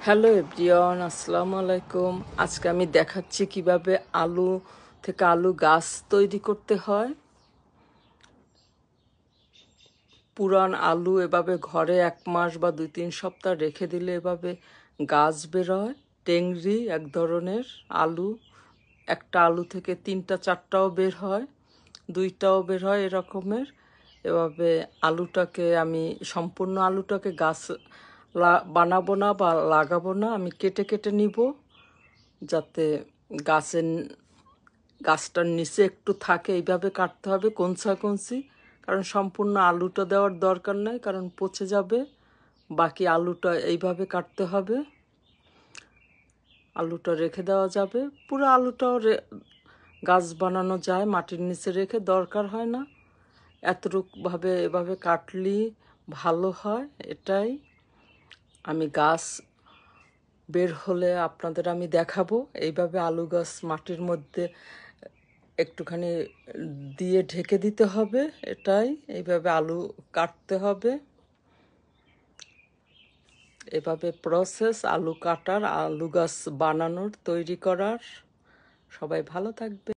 Hello everyone, আসসালামু আলাইকুম। আজকে আমি দেখাচ্ছি কিভাবে আলু থেকে আলু গাছ তৈরি করতে হয়। পুরান আলু এভাবে ঘরে 1 মাস বা 2-3 সপ্তাহ রেখে দিলে এভাবে গাছ বেরোয়। টেংরি এক ধরনের আলু, একটা আলু থেকে 3টা 4টাও বের হয়, 2টাও বের হয় এরকমের। এভাবে আলুটাকে আমি সম্পূর্ণ আলুটাকে গাছ বানাবো না বা লাগাবো না, আমি কেটে কেটে নিব, যাতে গাছের গাছটার নিচে একটু থাকে। এইভাবে কাটতে হবে কঞ্চি, কারণ সম্পূর্ণ আলুটা দেওয়ার দরকার নাই, কারণ পচে যাবে। বাকি আলুটা এইভাবে কাটতে হবে, আলুটা রেখে দেওয়া যাবে। পুরো আলুটাও গাছ বানানো যায়, মাটির নিচে রেখে, দরকার হয় না। এতটুকভাবে এভাবে কাটলি ভালো হয়। এটাই আমি গাছ বের হলে আপনাদের আমি দেখাবো। এইভাবে আলু গাছ মাটির মধ্যে একটুখানি দিয়ে ঢেকে দিতে হবে। এটাই, এইভাবে আলু কাটতে হবে। এভাবে প্রসেস আলু কাটার, আলু গাছ বানানোর, তৈরি করার। সবাই ভালো থাকবে।